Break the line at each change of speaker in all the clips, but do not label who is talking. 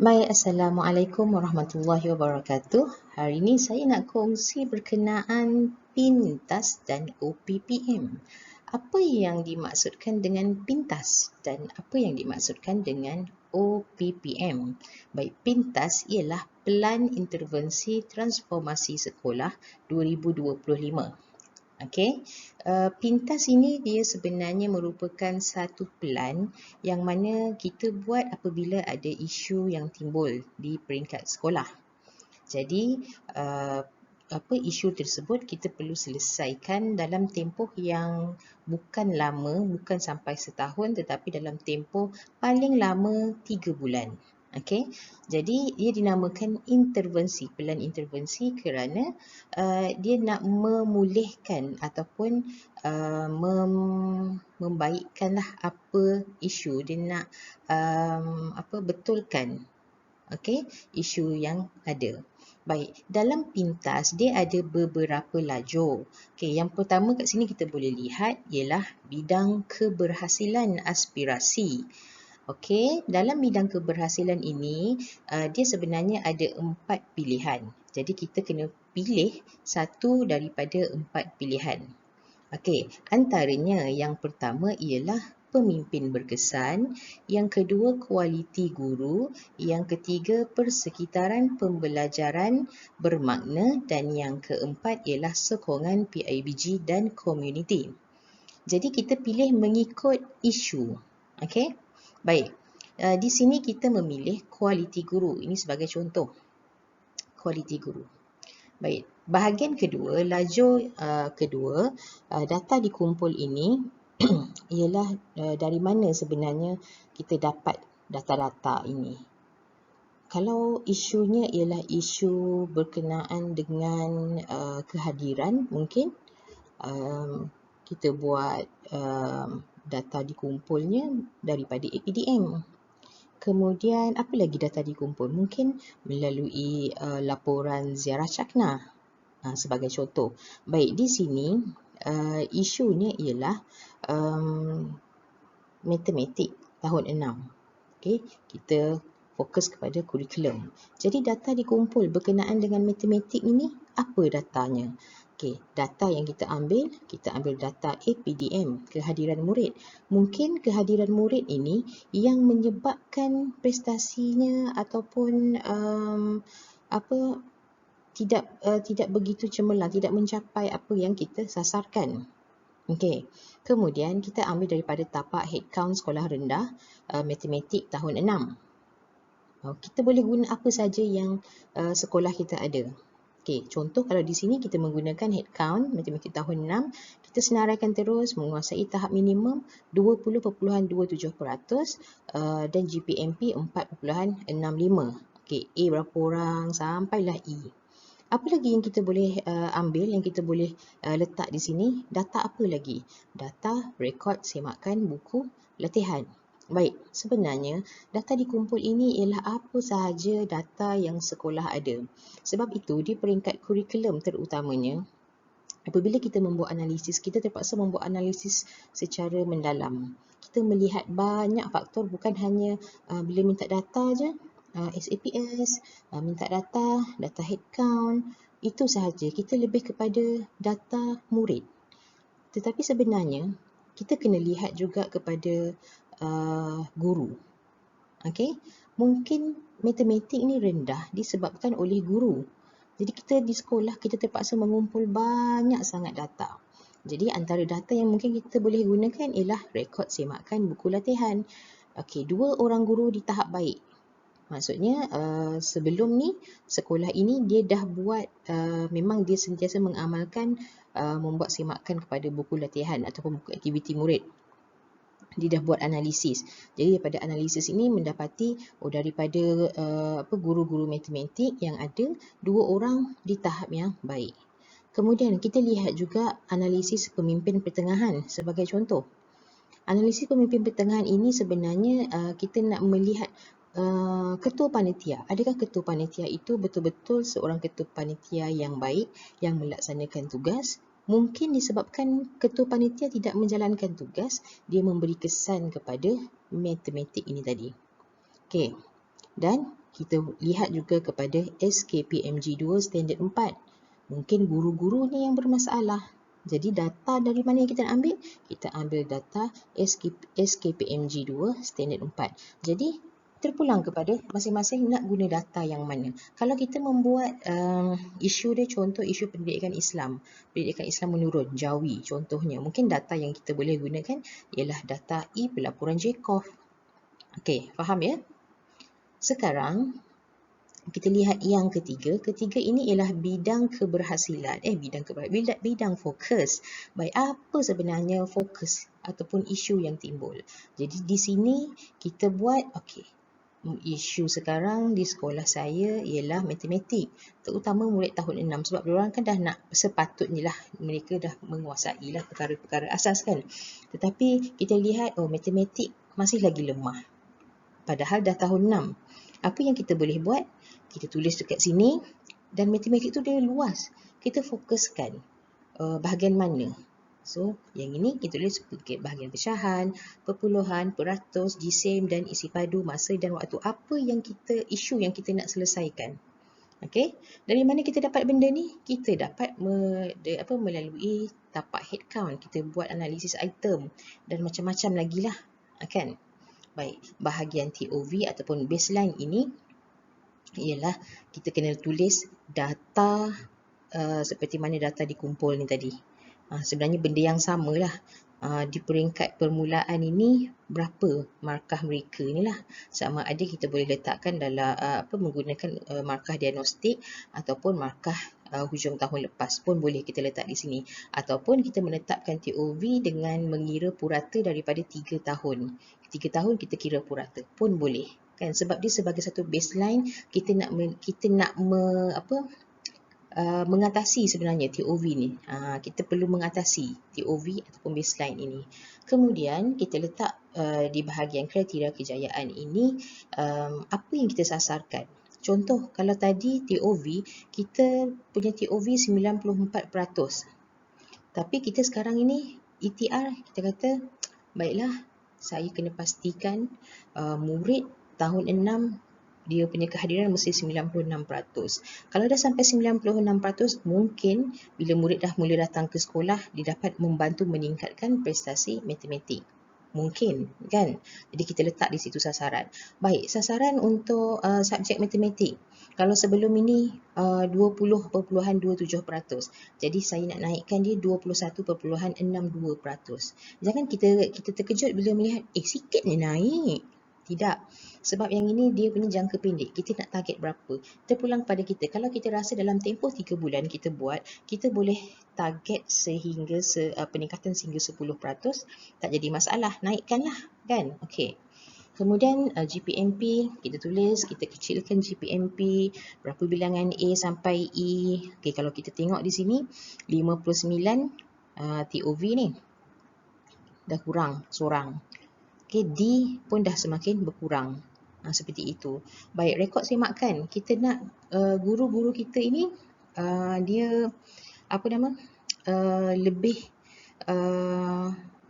Baik, Assalamualaikum warahmatullahi wabarakatuh. Hari ini saya nak kongsi berkenaan pintas dan OPPM. Apa yang dimaksudkan dengan pintas dan apa yang dimaksudkan dengan OPPM? Baik, pintas ialah Pelan Intervensi Transformasi Sekolah 2025. Okey, pintas ini dia sebenarnya merupakan satu pelan yang mana kita buat apabila ada isu yang timbul di peringkat sekolah. Jadi, isu tersebut kita perlu selesaikan dalam tempoh yang bukan lama, bukan sampai setahun, tetapi dalam tempoh paling lama 3 bulan. Okey, jadi dia dinamakan intervensi, pelan intervensi kerana dia nak memulihkan ataupun membaikkanlah apa isu dia nak betulkan, okey, isu yang ada. Baik, dalam pintas dia ada beberapa lajur. Okey, yang pertama kat sini kita boleh lihat ialah bidang keberhasilan aspirasi. Okey, dalam bidang keberhasilan ini dia sebenarnya ada 4 pilihan. Jadi kita kena pilih satu daripada 4 pilihan. Okey, antaranya yang pertama ialah pemimpin berkesan, yang kedua kualiti guru, yang ketiga persekitaran pembelajaran bermakna dan yang keempat ialah sokongan PIBG dan komuniti. Jadi kita pilih mengikut isu. Okey? Baik. Di sini kita memilih kualiti guru. Ini sebagai contoh. Kualiti guru. Baik, bahagian kedua, lajur kedua, data dikumpul ini ialah dari mana sebenarnya kita dapat data-data ini. Kalau isunya ialah isu berkenaan dengan kehadiran, mungkin kita buat data dikumpulnya daripada APDM. Kemudian apa lagi data dikumpul? Mungkin melalui laporan ziarah cakna sebagai contoh. Baik, di sini isunya ialah matematik tahun 6. Okey, kita fokus kepada kurikulum. Jadi data dikumpul berkenaan dengan matematik ini, apa datanya? Okey, data yang kita ambil data APDM, kehadiran murid. Mungkin kehadiran murid ini yang menyebabkan prestasinya ataupun tidak begitu cemerlang, tidak mencapai apa yang kita sasarkan. Okey, kemudian kita ambil daripada tapak head count sekolah rendah matematik tahun 6. Kita boleh guna apa saja yang sekolah kita ada. Okey, contoh kalau di sini kita menggunakan head count matematik tahun 6, kita senaraikan terus menguasai tahap minimum 20.27% dan GPMP 4.65. Okey, A berapa orang sampailah E. Apa lagi yang kita boleh ambil, yang kita boleh letak di sini? Data apa lagi? Data rekod semakan buku latihan. Baik, sebenarnya data dikumpul ini ialah apa sahaja data yang sekolah ada. Sebab itu di peringkat kurikulum terutamanya, apabila kita membuat analisis, kita terpaksa membuat analisis secara mendalam. Kita melihat banyak faktor, bukan hanya bila minta data je, SAPS, minta data head count, itu sahaja. Kita lebih kepada data murid. Tetapi sebenarnya, kita kena lihat juga kepada guru. Okey, mungkin matematik ni rendah disebabkan oleh guru. Jadi kita di sekolah kita terpaksa mengumpul banyak sangat data. Jadi antara data yang mungkin kita boleh gunakan ialah rekod semakan buku latihan. Okey, 2 orang guru di tahap baik. Maksudnya sebelum ni sekolah ini dia dah buat memang dia sentiasa mengamalkan membuat semakan kepada buku latihan ataupun buku aktiviti murid. Dia dah buat analisis. Jadi daripada analisis ini mendapati daripada guru-guru matematik yang ada 2 orang di tahap yang baik. Kemudian kita lihat juga analisis pemimpin pertengahan sebagai contoh. Analisis pemimpin pertengahan ini sebenarnya kita nak melihat ketua panitia. Adakah ketua panitia itu betul-betul seorang ketua panitia yang baik, yang melaksanakan tugas? Mungkin disebabkan ketua panitia tidak menjalankan tugas, dia memberi kesan kepada matematik ini tadi. Okey. Dan kita lihat juga kepada SKPMG2 standard 4. Mungkin guru-guru ni yang bermasalah. Jadi data dari mana yang kita nak ambil? Kita ambil data SKPMG2 standard 4. Jadi terpulang kepada masing-masing nak guna data yang mana. Kalau kita membuat isu dia, contoh isu pendidikan Islam menurun, Jawi contohnya, mungkin data yang kita boleh gunakan ialah data pelaporan Jacob. Okey, faham ya? Sekarang kita lihat yang ketiga. Ketiga ini ialah bidang keberhasilan. Bidang fokus. Baik, apa sebenarnya fokus ataupun isu yang timbul? Jadi di sini kita buat, isu sekarang di sekolah saya ialah matematik, terutama murid tahun 6, sebab diorang kan dah nak, sepatutnya lah mereka dah menguasai lah perkara-perkara asas kan. Tetapi kita lihat, matematik masih lagi lemah. Padahal dah tahun 6. Apa yang kita boleh buat? Kita tulis dekat sini, dan matematik tu dia luas. Kita fokuskan bahagian mana. So, yang ini kita tulis bahagian pecahan, perpuluhan, peratus, jisim dan isi padu, masa dan waktu. Apa yang isu yang kita nak selesaikan. Okey, dari mana kita dapat benda ni? Kita dapat melalui tapak head count. Kita buat analisis item dan macam-macam lagi lah, kan? Baik, bahagian TOV ataupun baseline ini ialah kita kena tulis data seperti mana data dikumpul ni tadi. Sebenarnya benda yang sama lah. Di peringkat permulaan ini berapa markah mereka ni lah. Sama ada kita boleh letakkan dalam menggunakan markah diagnostik ataupun markah hujung tahun lepas pun boleh kita letak di sini. Ataupun kita menetapkan TOV dengan mengira purata daripada 3 tahun. 3 tahun kita kira purata pun boleh. Kan? Sebab dia sebagai satu baseline, kita nak mengatasi sebenarnya TOV ni. Kita perlu mengatasi TOV ataupun baseline ini. Kemudian kita letak di bahagian kriteria kejayaan ini apa yang kita sasarkan. Contoh, kalau tadi TOV, kita punya TOV 94%. Tapi kita sekarang ini ETR, kita kata, baiklah, saya kena pastikan murid tahun 6 dia punya kehadiran mesti 96%. Kalau dah sampai 96%, mungkin bila murid dah mula datang ke sekolah, dia dapat membantu meningkatkan prestasi matematik. Mungkin, kan? Jadi kita letak di situ sasaran. Baik, sasaran untuk subjek matematik. Kalau sebelum ini 20.27%. Jadi saya nak naikkan dia 21.62%. Jangan kita terkejut bila melihat, sikit ni naik. Tidak. Sebab yang ini dia punya jangka pendek. Kita nak target berapa? Terpulang pada kita. Kalau kita rasa dalam tempoh 3 bulan kita buat, kita boleh target sehingga peningkatan sehingga 10%. Tak jadi masalah. Naikkanlah. Kan? Okey. Kemudian GPMP, kita tulis, kita kecilkan GPMP, berapa bilangan A sampai E. Okey, kalau kita tengok di sini, 59 TOV ni. Dah kurang seorang. Okay, D pun dah semakin berkurang. Seperti itu. Baik, rekod semakan. Kita nak guru-guru kita ini dia lebih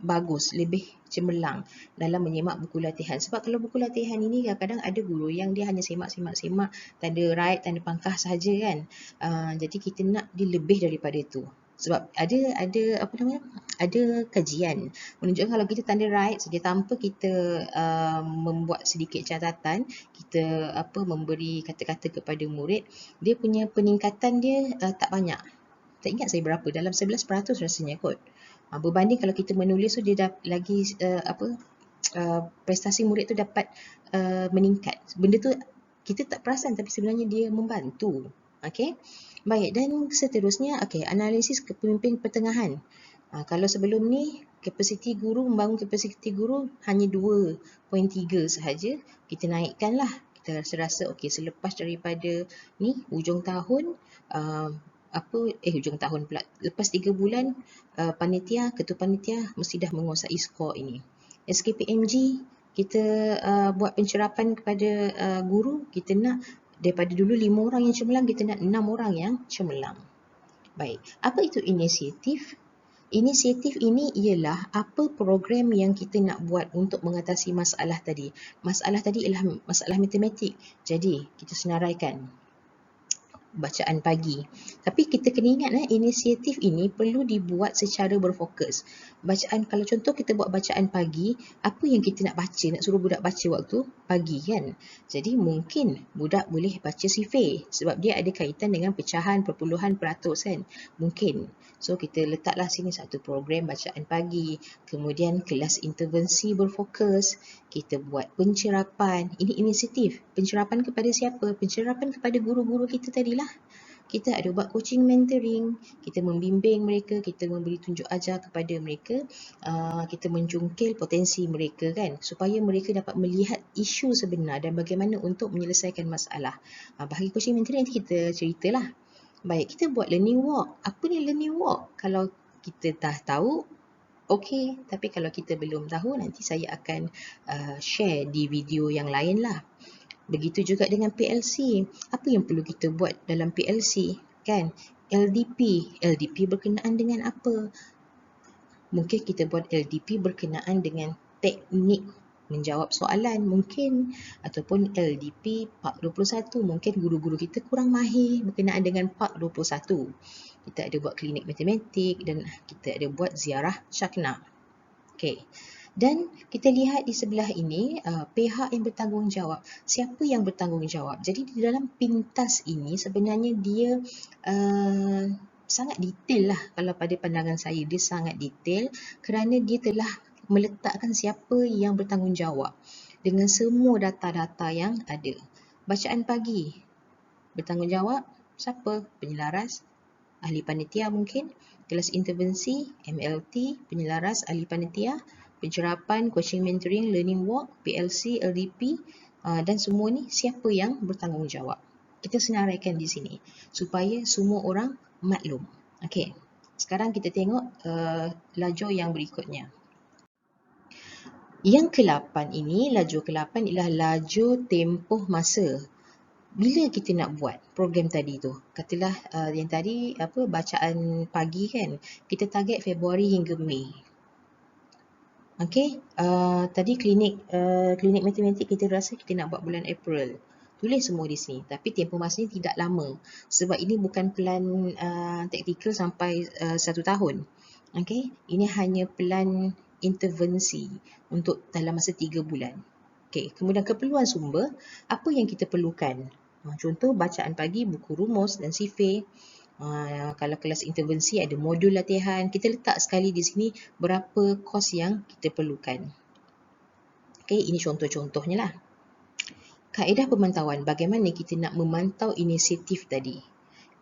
bagus, lebih cemerlang dalam menyemak buku latihan. Sebab kalau buku latihan ini kadang-kadang ada guru yang dia hanya semak, tanda right, tanda pangkah sahaja kan. Jadi kita nak dia lebih daripada itu. Sebab ada kajian menunjukkan kalau kita tanda right saja tanpa kita membuat sedikit catatan, kita memberi kata-kata kepada murid, dia punya peningkatan dia tak banyak. Tak ingat saya berapa, dalam 11% rasanya kot. Berbanding kalau kita menulis tu dia lagi prestasi murid tu dapat meningkat. Benda tu kita tak perasan tapi sebenarnya dia membantu. Okey. Baik, dan seterusnya, analisis kepemimpin pertengahan. Kalau sebelum ni, membangun kapasiti guru hanya 2.3 sahaja, kita naikkanlah. Kita rasa selepas daripada ni, hujung tahun, lepas 3 bulan, ketua panitia mesti dah menguasai skor ini. SKPMG, kita buat pencerapan kepada guru, kita nak daripada dulu 5 orang yang cemerlang, kita nak 6 orang yang cemerlang. Baik, apa itu inisiatif? Inisiatif ini ialah apa program yang kita nak buat untuk mengatasi masalah tadi. Masalah tadi ialah masalah matematik. Jadi, kita senaraikan bacaan pagi. Tapi kita kena ingat inisiatif ini perlu dibuat secara berfokus. Bacaan, kalau contoh kita buat bacaan pagi, apa yang kita nak baca, nak suruh budak baca waktu pagi kan? Jadi mungkin budak boleh baca sifir sebab dia ada kaitan dengan pecahan, perpuluhan, peratus kan? Mungkin. So kita letaklah sini satu program bacaan pagi, kemudian kelas intervensi berfokus, kita buat pencerapan. Ini inisiatif. Pencerapan kepada siapa? Pencerapan kepada guru-guru kita tadilah. Kita ada buat coaching mentoring, kita membimbing mereka, kita memberi tunjuk ajar kepada mereka, kita menjungkil potensi mereka kan, supaya mereka dapat melihat isu sebenar dan bagaimana untuk menyelesaikan masalah. Bahagian coaching mentoring nanti kita ceritalah. Baik, kita buat learning walk. Apa ni learning walk? Kalau kita dah tahu, okey. Tapi kalau kita belum tahu, nanti saya akan share di video yang lain lah. Begitu juga dengan PLC. Apa yang perlu kita buat dalam PLC? Kan? LDP. LDP berkenaan dengan apa? Mungkin kita buat LDP berkenaan dengan teknik menjawab soalan mungkin, ataupun LDP Part 21, mungkin guru-guru kita kurang mahir berkenaan dengan Part 21. Kita ada buat klinik matematik dan kita ada buat ziarah Syakna. Okey. Dan kita lihat di sebelah ini pihak yang bertanggungjawab. Siapa yang bertanggungjawab? Jadi di dalam pintas ini sebenarnya dia sangat detail lah. Kalau pada pandangan saya, dia sangat detail kerana dia telah meletakkan siapa yang bertanggungjawab dengan semua data-data yang ada. Bacaan pagi, bertanggungjawab siapa? Penyelaras, ahli panitia mungkin. Kelas intervensi, MLT, penyelaras, ahli panitia. Pencerapan, coaching mentoring, learning walk, PLC, LDP, dan semua ni siapa yang bertanggungjawab. Kita senaraikan di sini supaya semua orang maklum. Okey. Sekarang kita tengok lajur yang berikutnya. Yang ke-8 ini, lajur ke-8 ialah lajur tempoh masa. Bila kita nak buat program tadi tu? Katalah yang tadi bacaan pagi kan, kita target Februari hingga Mei. Okey, tadi klinik matematik kita rasa kita nak buat bulan April. Tulis semua di sini, tapi tempoh masanya tidak lama sebab ini bukan plan taktikal sampai 1 tahun. Okey, ini hanya plan intervensi untuk dalam masa 3 bulan. Okey, kemudian keperluan sumber, apa yang kita perlukan? Contoh bacaan pagi, buku rumus dan sifir. Kalau kelas intervensi ada modul latihan, kita letak sekali di sini berapa kos yang kita perlukan. Okey, ini contoh-contohnya lah. Kaedah pemantauan, bagaimana kita nak memantau inisiatif tadi.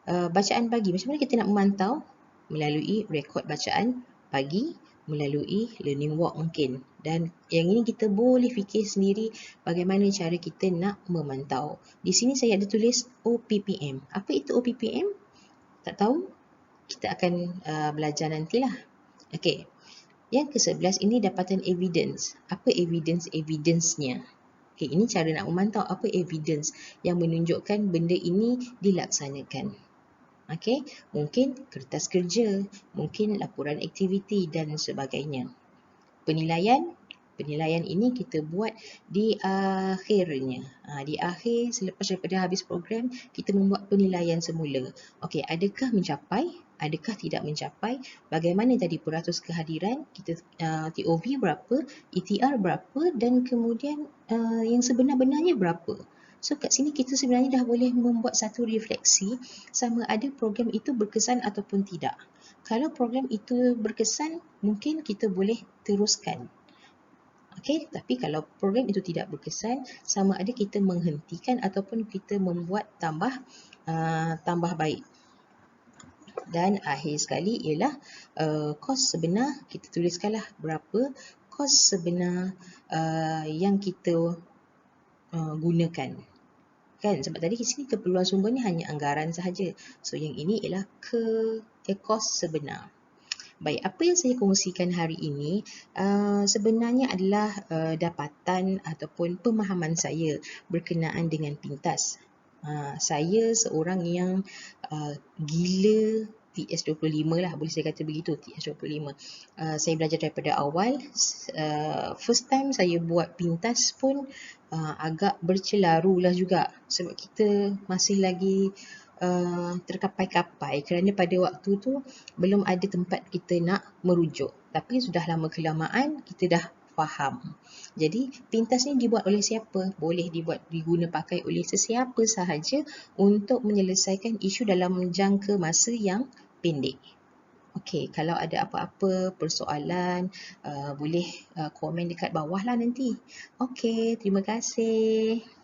Bacaan pagi, macam mana kita nak memantau? Melalui rekod bacaan pagi, melalui learning walk mungkin. Dan yang ini kita boleh fikir sendiri bagaimana cara kita nak memantau. Di sini saya ada tulis OPPM. Apa itu OPPM? Tak tahu? Kita akan belajar nantilah. Okey. Yang ke-11 ini dapatan evidence. Apa evidence-nya? Okey, ini cara nak memantau apa evidence yang menunjukkan benda ini dilaksanakan. Okey, mungkin kertas kerja, mungkin laporan aktiviti dan sebagainya. Penilaian ini kita buat di akhirnya. Di akhir, selepas daripada habis program, kita membuat penilaian semula. Okey, adakah mencapai? Adakah tidak mencapai? Bagaimana tadi peratus kehadiran? Kita TOV berapa? ETR berapa? Dan kemudian yang sebenar-benarnya berapa? So kat sini kita sebenarnya dah boleh membuat satu refleksi sama ada program itu berkesan ataupun tidak. Kalau program itu berkesan, mungkin kita boleh teruskan. Okey, tapi kalau program itu tidak berkesan, sama ada kita menghentikan ataupun kita membuat tambah baik. Dan akhir sekali ialah kos sebenar, kita tuliskanlah berapa kos sebenar yang kita gunakan. Kan, sebab tadi di sini keperluan sumber ni hanya anggaran sahaja. So yang ini ialah kos sebenar. Baik, apa yang saya kongsikan hari ini sebenarnya adalah dapatan ataupun pemahaman saya berkenaan dengan pintas. Saya seorang yang gila TS25 lah, boleh saya kata begitu, TS25. Saya belajar daripada awal. First time saya buat pintas pun agak bercelaru lah juga, sebab kita masih lagi terkapai-kapai kerana pada waktu tu belum ada tempat kita nak merujuk. Tapi sudah lama kelamaan kita dah faham. Jadi pintas ni dibuat oleh siapa? Boleh diguna pakai oleh sesiapa sahaja untuk menyelesaikan isu dalam jangka masa yang pendek. Okey, kalau ada apa-apa persoalan, boleh komen dekat bawah lah nanti. Okey, terima kasih.